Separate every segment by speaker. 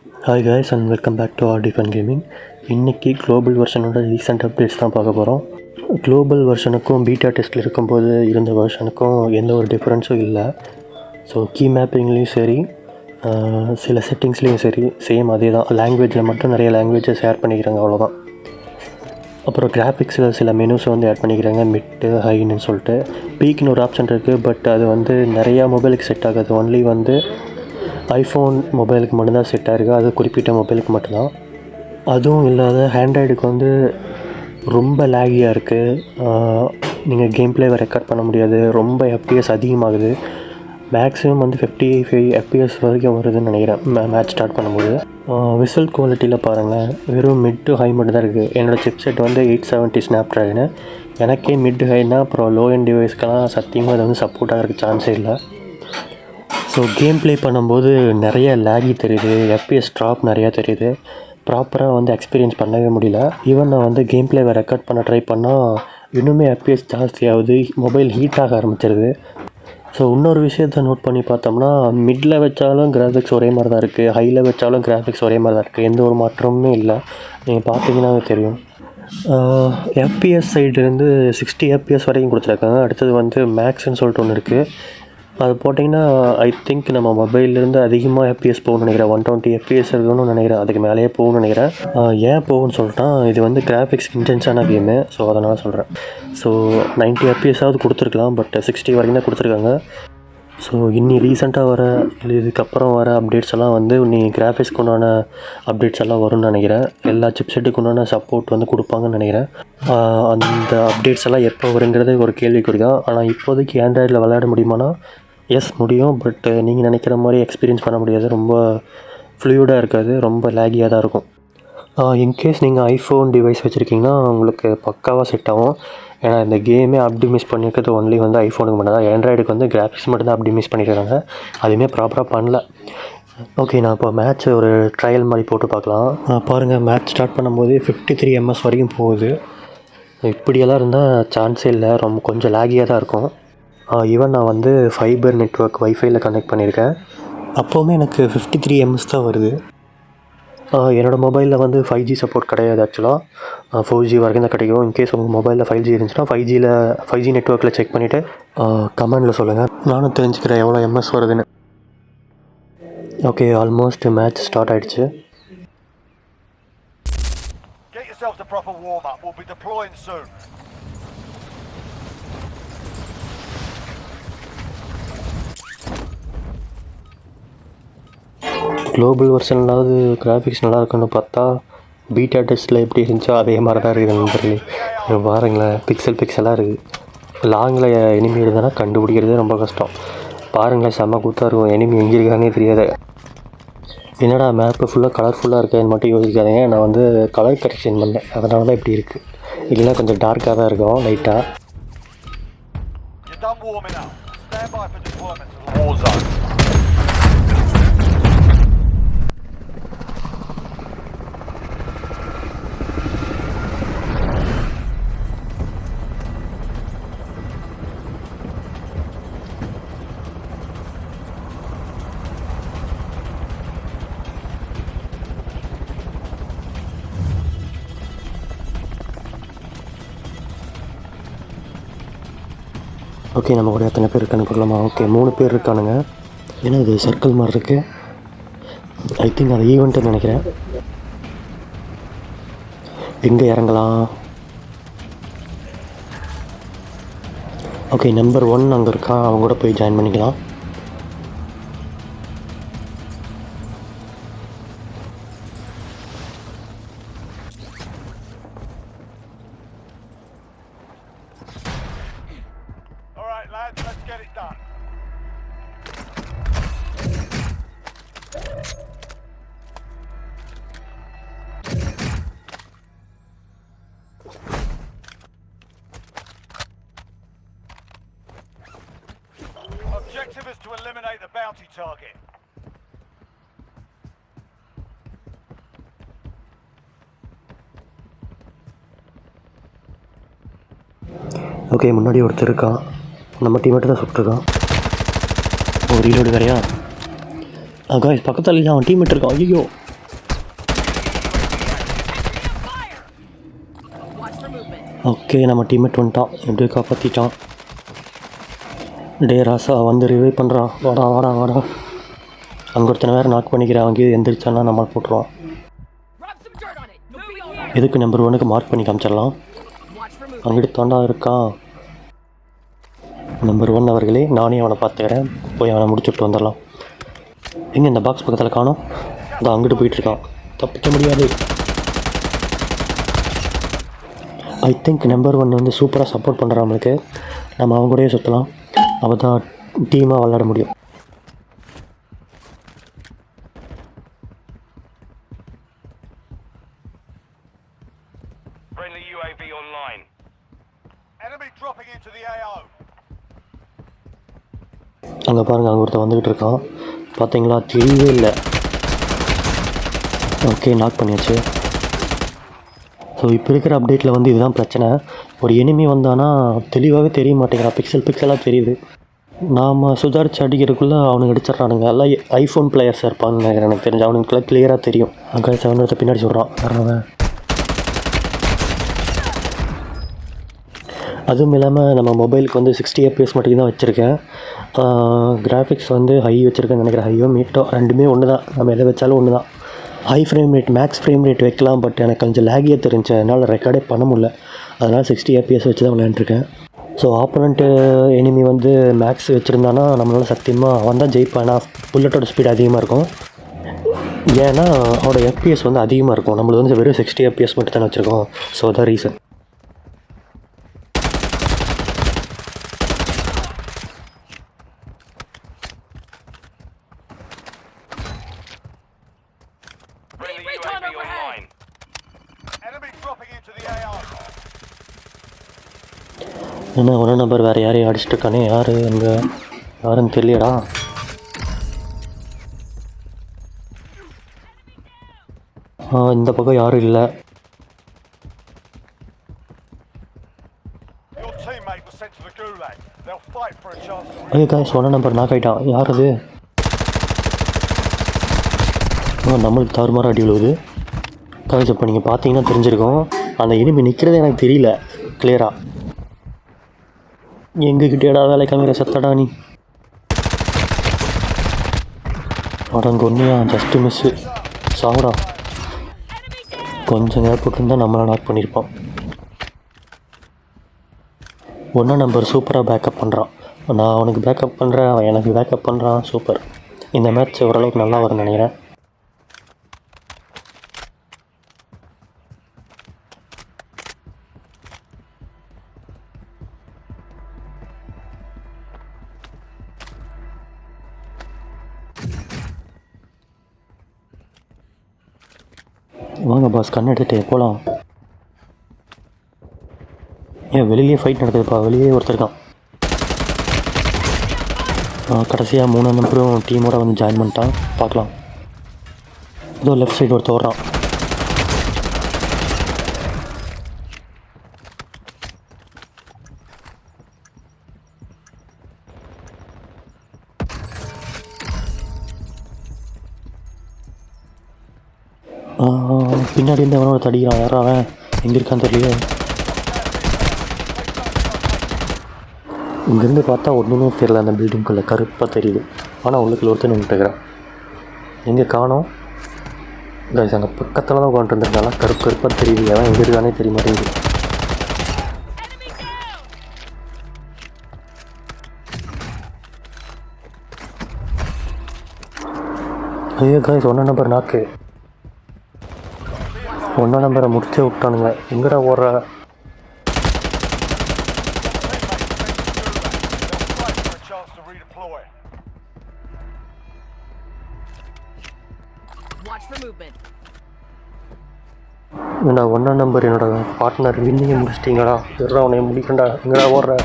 Speaker 1: Hi guys and welcome back to our tiffin gaming. இன்றைக்கி global வெர்ஷனோட recent updates தான் பார்க்க போகிறோம். குளோபல் வெர்ஷனுக்கும் பீட்டா டெஸ்ட்டில் இருக்கும்போது இருந்த வெர்ஷனுக்கும் எந்த ஒரு டிஃப்ரென்ஸும் இல்லை. ஸோ கீ மேப்பிங்லேயும் சரி, சில செட்டிங்ஸ்லேயும் சரி சேம் அதே தான். லாங்குவேஜில் மட்டும் நிறைய லாங்குவேஜஸ் ஆட் பண்ணிக்கிறாங்க, அவ்வளோதான். அப்புறம் கிராஃபிக்ஸில் சில மெனுஸை வந்து ஆட் பண்ணிக்கிறாங்க, மிட்டு ஹைன்னு சொல்லிட்டு. பீக்னு ஒரு ஆப்ஷன் இருக்குது, பட் அது வந்து நிறையா மொபைலுக்கு செட் ஆகாது. ஒன்லி வந்து ஐஃபோன் மொபைலுக்கு மட்டும்தான் செட் ஆகிருக்கு, அது குறிப்பிட்ட மொபைலுக்கு மட்டும்தான். அதுவும் இல்லாத ஆண்ட்ராய்டுக்கு வந்து ரொம்ப லேகியாக இருக்குது. நீங்கள் கேம் பிளேவை ரெக்கார்ட் பண்ண முடியாது, ரொம்ப எஃப்பிஎஸ் அதிகமாகுது. மேக்ஸிமம் வந்து 55 எஃப்பிஎஸ் வரைக்கும் வருதுன்னு நினைக்கிறேன் மேட்ச் ஸ்டார்ட் பண்ணும்போது. விசுவல் குவாலிட்டியில் பாருங்கள், வெறும் மிட் டு ஹை மட்டும் தான் இருக்குது. என்னோடய சிப்செட் வந்து 870 ஸ்னாப் ட்ராகனு. எனக்கே மிட் ஹைனா அப்புறம் லோ எண்ட் டிவைஸ்க்கெல்லாம் சத்தியமாக அது வந்து சப்போர்ட் ஆகிறதுக்கு சான்ஸே இல்லை. ஸோ கேம் ப்ளே பண்ணும்போது நிறைய லேகி தெரியுது, எஃப்பிஎஸ் ட்ராப் நிறையா தெரியுது. ப்ராப்பராக வந்து எக்ஸ்பீரியன்ஸ் பண்ணவே முடியல. ஈவன் நான் வந்து கேம் பிளேவை ரெக்கார்ட் பண்ண ட்ரை பண்ணால் இன்னுமே எஃப்பிஎஸ் ஜாஸ்தியாகுது, மொபைல் ஹீட் ஆக ஆரம்பிச்சிருது. ஸோ இன்னொரு விஷயத்த நோட் பண்ணி பார்த்தோம்னா, மிடில் வச்சாலும் கிராஃபிக்ஸ் ஒரே மாதிரி தான் இருக்குது, ஹையில் வச்சாலும் கிராஃபிக்ஸ் ஒரே மாதிரி தான் இருக்குது. எந்த ஒரு மாற்றமுமே இல்லை. நீங்கள் பார்த்தீங்கன்னாவே தெரியும். எஃப்பிஎஸ் சைடுலேருந்து 60 எஃப்பிஎஸ் வரைக்கும் கொடுத்துருக்காங்க. அடுத்தது வந்து மேக்ஸ்ன்னு சொல்லிட்டு ஒன்று இருக்குது. அது போட்டிங்கன்னா ஐ திங்க் நம்ம மொபைல்லேருந்து அதிகமாக எஃப்பிஎஸ் போகணும்னு நினைக்கிறேன். 120 எஃப்பிஎஸ் இருக்கணும்னு நினைக்கிறேன், அதுக்கு மேலேயே போகணும்னு நினைக்கிறேன். ஏன் போகும்னு சொல்லிட்டா, இது வந்து கிராஃபிக்ஸ் இன்டென்ஸான கேமு, ஸோ அதனால் சொல்கிறேன். ஸோ 90 எஃப்பிஎஸ்ஸாவது கொடுத்துருக்கலாம், பட் 60 வரைக்கும் தான் கொடுத்துருக்காங்க. ஸோ இன்னி ரீசெண்டாக வர இல்லை இதுக்கப்புறம் வர அப்டேட்ஸ் எல்லாம் வந்து இன்னி கிராஃபிக்ஸ்க்கு உண்டான அப்டேட்ஸ் எல்லாம் வரும்னு நினைக்கிறேன். எல்லா சிப்செட்டுக்கு உண்டான சப்போர்ட் வந்து கொடுப்பாங்கன்னு நினைக்கிறேன். அந்த அப்டேட்ஸ் எல்லாம் எப்போ வருங்கிறது ஒரு கேள்விக்குறி தான். ஆனால் இப்போதைக்கு ஆண்ட்ராய்டில் விளையாட முடியுமானா எஸ் முடியும், பட் நீங்கள் நினைக்கிற மாதிரி எக்ஸ்பீரியன்ஸ் பண்ண முடியாது. ரொம்ப ஃப்ளூயிடாக இருக்காது, ரொம்ப லேகியாக தான் இருக்கும். இன்கேஸ் நீங்கள் ஐஃபோன் டிவைஸ் வச்சுருக்கீங்கன்னா உங்களுக்கு பக்காவாக செட் ஆகும். ஏன்னா இந்த கேமே ஆப்டிமைஸ் பண்ணியிருக்கிறது ஒன்லி வந்து ஐஃபோனுக்கு மட்டும் தான். ஆண்ட்ராய்டுக்கு வந்து கிராஃபிக்ஸ் மட்டும் தான் ஆப்டிமைஸ் பண்ணியிருக்காங்க, அதுவுமே ப்ராப்பராக பண்ணல. ஓகே, நான் இப்போ மேட்ச் ஒரு ட்ரையல் மாதிரி போட்டு பார்க்கலாம். பாருங்கள், மேட்ச் ஸ்டார்ட் பண்ணும்போது 53 ms வரைக்கும் போகுது. இப்படியெல்லாம் இருந்தால் சான்ஸே இல்லை, ரொம்ப கொஞ்சம் லேகியாக தான் இருக்கும். ஈவன் நான் வந்து ஃபைபர் நெட்வொர்க் வைஃபைல கனெக்ட் பண்ணியிருக்கேன், அப்போவுமே எனக்கு 53 ms தான் வருது. என்னோடய மொபைலில் வந்து 5G சப்போர்ட் கிடையாது. ஆக்சுவலாக 4G வரைக்கும் தான் கிடைக்கும். இன்கேஸ் உங்கள் மொபைலில் 5G இருந்துச்சுன்னா 5G நெட்வொர்க்கில் செக் பண்ணிவிட்டு கமெண்டில் சொல்லுங்கள், நானும் தெரிஞ்சுக்கிறேன் எவ்வளோ ms வருதுன்னு. ஓகே, ஆல்மோஸ்ட் மேட்ச் ஸ்டார்ட் ஆகிடுச்சு. குளோபல் வெர்ஷன்லாவது கிராஃபிக்ஸ் நல்லா இருக்குன்னு பார்த்தா பீட்டா டெஸ்ட்டில் எப்படி இருந்துச்சோ அதே மாதிரி தான் இருக்குது நண்பர்களே. பாருங்களேன், பிக்சலாக இருக்குது. லாங்கில் எனிமி இருந்தால் கண்டுபிடிக்கிறதே ரொம்ப கஷ்டம். பாருங்களேன், செம்ம கூத்தாக இருக்கும். எனிமி எங்கே இருக்கானே தெரியாது. என்னடா மேப்பு ஃபுல்லாக கலர்ஃபுல்லாக இருக்கேன்னு மட்டும் யோசிக்காதீங்க, நான் வந்து கலர் கரெக்ஷன் பண்ணேன், அதனால தான் இப்படி இருக்குது. இல்லைன்னா கொஞ்சம் டார்க்காக தான் இருக்கும் லைட்டாக. ஓகே, நம்ம கூட எத்தனை பேர் இருக்கான்னு பார்க்கலாமா? ஓகே, 3 பேர் இருக்கானுங்க. ஏன்னா இது சர்க்கிள் மாதிரி இருக்குது. ஐ திங்க் அது ஈவெண்ட்டுன்னு நினைக்கிறேன். எங்கே இறங்கலாம்? ஓகே, நம்பர் 1 அங்கே இருக்கான், அவங்க கூட போய் ஜாயின் பண்ணிக்கலாம்.
Speaker 2: Objective is to eliminate the bounty target.
Speaker 1: Okay, முன்னாடி ஒருத்தர் இருக்கான், நம்ம டீமேட்டு தான் சுட்டுருக்கான். ரீலோடு வேறையா? காய்ஸ் பக்கத்தில் அவன் டீமேட் இருக்கான். ஐயோ, ஓகே, நம்ம டீம்மேட் வந்துட்டான், எப்படியோ காப்பாற்றிட்டான். டே ராசா வந்து ரிவைவ் பண்ணுறான், வாடா வாடா வாடா. அங்கே ஒருத்தனை வேறு நாக் பண்ணிக்கிறேன், அங்கேயே எந்திரிச்சானா நம்ம போட்டுருவோம். எதுக்கு நம்பர் 1க்கு மார்க் பண்ணி காமிச்சிடலாம். அங்கிட்டு தாண்டா இருக்கான் நம்பர் 1 அவர்களே. நானே அவனை பார்த்துக்கிறேன், போய் அவனை முடிச்சுட்டு வந்துடலாம். எங்கே இந்த பாக்ஸ் பக்கத்தில் காணோம், அதான் அங்கிட்டு போயிட்டுருக்கான், தப்பிக்க முடியாது. ஐ திங்க் நம்பர் 1 வந்து சூப்பராக சப்போர்ட் பண்ணுறான் நம்மளுக்கு. நம்ம அவங்க கூடயே சுற்றலாம், அவள் தான் டீமாக விளாட முடியும்.
Speaker 2: Friendly UAV online. Enemy dropping into the AO.
Speaker 1: அங்கே பாருங்கள், அங்கே ஒருத்தர் வந்துக்கிட்டு இருக்கான், பார்த்தீங்களா, தெரியவே இல்லை. ஓகே, நாக் பண்ணியாச்சு. ஸோ இப்போ இருக்கிற அப்டேட்டில் வந்து இதுதான் பிரச்சனை. ஒரு எனிமி வந்தானா தெளிவாகவே தெரிய மாட்டேங்கிறான், பிக்சலாக தெரியுது. நாம் சுதாரித்து அடிக்கிறதுக்குள்ளே அவனுக்கு அடிச்சிட்றானுங்க. எல்லாம் ஐஃபோன் பிளேயர்ஸாக இருப்பான்னு நினைக்கிறேன், எனக்கு தெரிஞ்சு. அவனுக்குலாம் கிளியராக தெரியும். அங்கே 7 பின்னாடி சொல்கிறான் வர்றவன். அதுவும் இல்லாமல் நம்ம மொபைலுக்கு வந்து 60 FPS மட்டும் தான் வச்சுருக்கேன். கிராஃபிக்ஸ் வந்து ஹை வச்சுருக்கேன்னு நினைக்கிறேன். ஹையோ மீட்டோ ரெண்டுமே ஒன்று தான், நம்ம எதை வச்சாலும் ஒன்று தான். High frame rate, max frame rate வைக்கலாம், பட் எனக்கு கொஞ்சம் லேகியாக தெரிஞ்சு என்னால் ரெக்கார்டே பண்ண முடியல. அதனால் 60 FPS வச்சு தான் விளையாண்டுருக்கேன். ஸோ ஆப்போனண்ட்டு எனிமி வந்து மேக்ஸ் வச்சுருந்தானா நம்மளால சத்தியமாக அவன் தான் ஜெயிப்பான். ஏன்னா புல்லட்டோட ஸ்பீட் அதிகமாக இருக்கும், ஏன்னா அவனோட FPS வந்து அதிகமாக இருக்கும். நம்மளுக்கு வந்து வெறும் 60 FPS மட்டும் தானே வச்சுருக்கோம். ஸோ அதான் ரீசன். என்ன 1 நம்பர் வேறு யாரையும் அடிச்சுட்டு இருக்கானே, யார் அங்கே, யாருன்னு தெரியலடா. இந்த பக்கம் யாரும் இல்லை. ஐயோ காய்ஸ், 1 நம்பர் நாக் ஆகிட்டான். யார் அது? நம்மளுக்கு தாறுமாற அடி விழுவுது காய்ஸ். இப்போ நீங்கள் பார்த்தீங்கன்னா தெரிஞ்சிருக்கும், அந்த எனிமி நிற்கிறதே எனக்கு தெரியல கிளியராக. எங்ககிட்டேடா வேலை காமிக்கிற சத்தடா நீ. அடங்க ஒன்றையா, ஜஸ்ட்டு மிஸ்ஸு, சாவுடா. கொஞ்சம் நேரம் போட்டுருந்தா நம்மளை நாக் பண்ணியிருப்பான். 1 நம்பர் சூப்பராக பேக்கப் பண்ணுறான். நான் அவனுக்கு பேக்கப் பண்ணுறேன், அவன் எனக்கு பேக்கப் பண்ணுறான். சூப்பர். இந்த மேட்ச் ஓரளவுக்கு நல்லா வரும்னு நினைக்கிறேன். வாங்க பாஸ், கண் எடுத்துகிட்டு போகலாம். ஏன் வெளியே ஃபைட் நடக்குதுப்பா, வெளியே ஒருத்தர் இருக்கான். கடைசியாக 3 நம்பரும் டீமோட வந்து ஜாயின் பண்ணிட்டான். பார்க்கலாம். இதோ லெஃப்ட் சைடு ஒருத்தர் ஓடுறான். பின்னாடி இருந்து அவனோட தடிக்கிறான். யாரா அவன், எங்கே இருக்கான்னு தெரியல. இங்கேருந்து பார்த்தா ஒன்றுமே தெரியல, அந்த பில்டிங்குள்ளே கருப்பாக தெரியுது. ஆனால் உள்ளுக்குள்ள ஒருத்தர் நின்றுட்டுருக்கிறான். எங்கே காணோம் கைஸ், அங்கே பக்கத்தில் தான் உட்காந்துட்டு இருந்திருந்தாலும் கருப்பாக தெரியுது. அவன் எங்கே இருக்கானே தெரிய மாட்டேங்குது. ஐயோ கைஸ், 1 நம்பர் நாக்கு. 1 நம்பரை முடிச்சே விட்டானுங்க. எங்கடா ஓடுற? என்னடா 1 நம்பர் என்னோட பார்ட்னர் வின்னிங்க முடிச்சிட்டிங்கடா. எவ்வளோ அவனை முடிக்கண்டா, எங்கடா ஓடுற?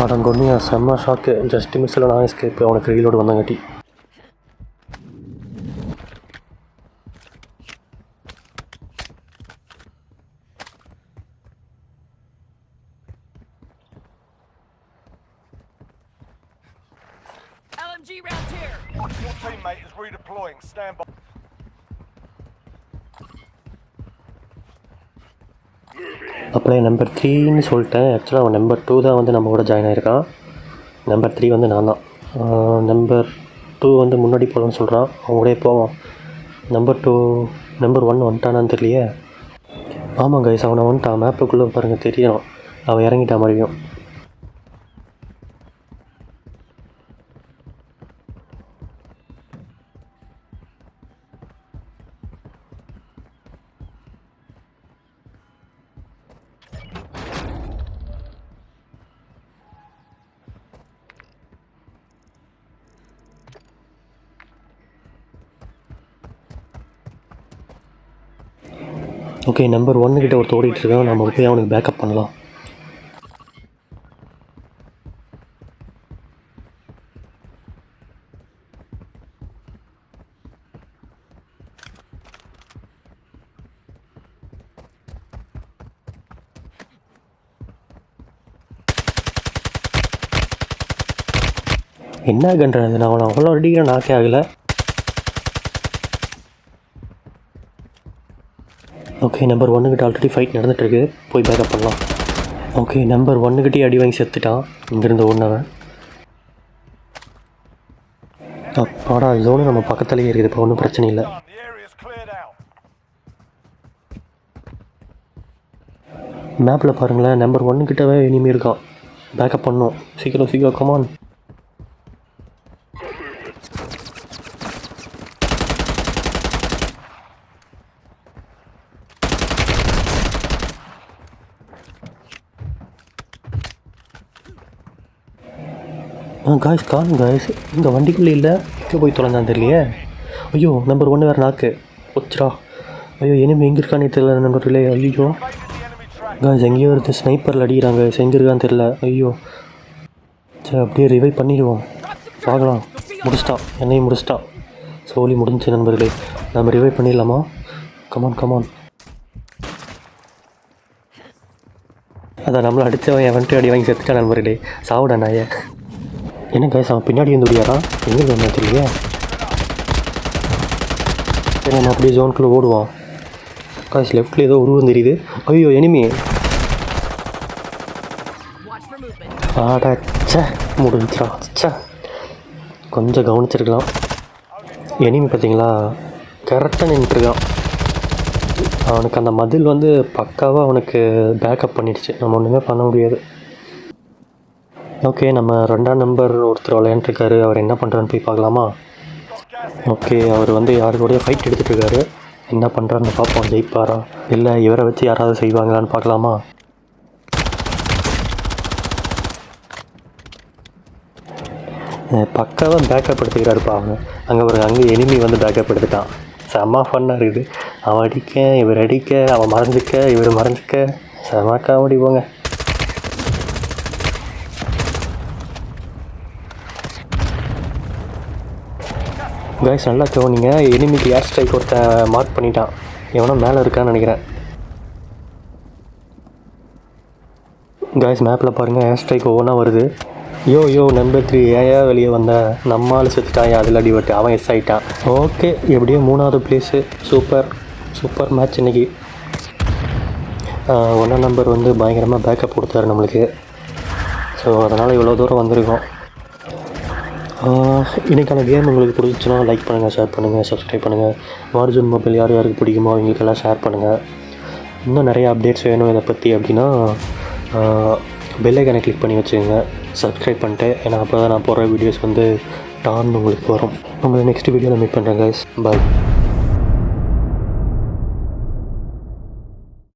Speaker 1: அடங்கொன்னியா, செம்ம ஷாக்கு. ஜஸ்ட் மிஸ்ஸில் நான் எஸ்கேப். அவனுக்கு reload வந்தங்காட்டி.
Speaker 2: LMG rounds here. Your teammate is redeploying. Stand by.
Speaker 1: அப்படியே நம்பர் 3ன்னு சொல்லிட்டேன். ஆக்சுவலாக அவன் நம்பர் 2 தான் வந்து நம்ம கூட ஜாயின் ஆகிருக்கான். நம்பர் 3 வந்து நான் தான். நம்பர் 2 வந்து முன்னாடி போகலான்னு சொல்கிறான். அவன் கூடயே போவான். நம்பர் 1 வந்துட்டானான்னு தெரியலையே. ஆமாம் கைஸ், அவனை வந்துட்டான். மேப்புக்குள்ளே பாருங்கள் தெரியும், அவன் இறங்கிட்டான் மறுபடியும். ஓகே, நம்பர் 1 கிட்ட ஒரு ஓடிட்டுருக்கான். நம்ம போய் அவனுக்கு பேக்கப் பண்ணலாம். என்ன கன்றது, நான் அவனை அவ்வளோ அடிக்கிற நாக்கே ஆகலை. ஓகே, நம்பர் 1 கிட்ட ஆல்ரெடி ஃபைட் நடந்துகிட்ருக்கு. போய் பேக்கப் பண்ணலாம். ஓகே, நம்பர் 1 கிட்டே அடி வாங்கி செத்துட்டான் இங்கேருந்து ஓடினவன். அப்பாடா, ஜோனு நம்ம பக்கத்துலேயே இருக்குது. இப்போ ஒன்றும் பிரச்சனை இல்லை. மேப்பில் பாருங்களேன், நம்பர் 1 கிட்டவே இனிமேல் இருக்கான். பேக்கப் பண்ணோம். சீக்கிரம் கமான். காய்ஸ் காணும் காய்ஸ், இந்த வண்டிக்குள்ளே இல்லை. எங்கே போய் தொலைஞ்சான்னு தெரியலையே. ஐயோ, நம்பர் 1 வேறு நாக்கு ஒச்சுரா. ஐயோ, இனிமேல் எங்கே இருக்கானே தெரியல நம்பர்களே. ஐயோ காய்ஸ், எங்கேயோ ஒருத்தர் ஸ்னைப்பரில் அடிக்கிறாங்க. எங்கே இருக்கான்னு தெரியல. ஐயோ, சரி அப்படியே ரிவைவ் பண்ணிடுவோம். பார்க்கலாம். என்னையும் முடிச்சிட்டான். சோலி முடிஞ்சு நண்பர்களே. நம்ம ரிவைவ் பண்ணிடலாமா? கமான். அதான் நம்மளை அடித்தவன் எவன்ட்டு அடி வாங்கி செத்துட்டான் நண்பர்களே. சாப்பிட நாய. என்ன கைஸ், அவன் பின்னாடி வந்து முடியாதான்? எங்கே வந்தா தெரியலையே. சரி, நம்ம அப்படியே ஜோனுக்குள்ளே ஓடுவான். கைஸ், லெஃப்ட்டில் ஏதோ உருவம் தெரியுது. ஐயோ, எனிமி. ஆடாச்சே, முடிஞ்சிடா. கொஞ்சம் கவனிச்சிருக்கலாம். எனிமி பார்த்தீங்களா, கரெக்டாக நின்றுருக்கான். அவனுக்கு அந்த மதில் வந்து பக்காவாக அவனுக்கு பேக்கப் பண்ணிடுச்சு. நம்ம ஒன்றுமே பண்ண முடியாது. ஓகே, நம்ம 2ஆம் நம்பர் ஒருத்தர் விளையாண்டுருக்காரு. அவர் என்ன பண்ணுறான்னு போய் பார்க்கலாமா? ஓகே, அவர் வந்து யாரு கூட ஃபைட் எடுத்துகிட்ருக்காரு. என்ன பண்ணுறான்னு பார்ப்போம். ஜெயிப்பாரா இல்லை இவரை வச்சு யாராவது செய்வாங்களான்னு பார்க்கலாமா? பக்காவாக பேக்கப் எடுத்துக்கிறாருப்பா அவங்க. அங்கே எனிமி வந்து பேக்கப் எடுத்துட்டான். செம்ம ஃபன்னாக இருக்குது. அவன் அடிக்க, இவர் அடிக்க, அவன் மறைஞ்சிக்க, இவர் மறைஞ்சிக்க, செம்ம காமெடி போங்க. காய்ஸ், நல்லா கவனிங்க. எனிமிக்கு ஏர் ஸ்ட்ரைக் ஒருத்தன் மார்க் பண்ணிட்டான். எவனோ மேலே இருக்கான்னு நினைக்கிறேன். காய்ஸ், மேப்பில் பாருங்கள், ஏர் ஸ்ட்ரைக் ஒவ்வொன்றா வருது. யோ நம்பர் 3 ஏன் வெளியே வந்த? நம்மால் செத்துட்டான். அதில் அடிபட்டு அவன் எஸ் ஆகிட்டான். ஓகே, எப்படியோ 3ஆவது ப்ளேஸு. சூப்பர் மேட்ச் இன்றைக்கி. 1ஆம் நம்பர் வந்து பயங்கரமாக பேக்கப் கொடுத்தாரு நம்மளுக்கு. ஸோ அதனால் இவ்வளோ தூரம் வந்திருக்கோம். இன்றைக்கான கேம் உங்களுக்கு பிடிச்சிச்சுன்னா லைக் பண்ணுங்கள், ஷேர் பண்ணுங்கள், சப்ஸ்கிரைப் பண்ணுங்கள். வார்ஜோன் மொபைல் யாருக்கு பிடிக்குமோ அவங்களுக்கெல்லாம் ஷேர் பண்ணுங்கள். இன்னும் நிறைய அப்டேட்ஸ் வேணும் இதை பற்றி அப்படின்னா பெல் ஐக்கானை கிளிக் பண்ணி வச்சுக்கோங்க. சப்ஸ்கிரைப் பண்ணிட்டு, ஏன்னா அப்போ தான் நான் போடுற வீடியோஸ் வந்து டான்னு உங்களுக்கு வரும். உங்களை நெக்ஸ்ட் வீடியோவில் மீட் பண்ணுறேன் கைஸ். பாய்.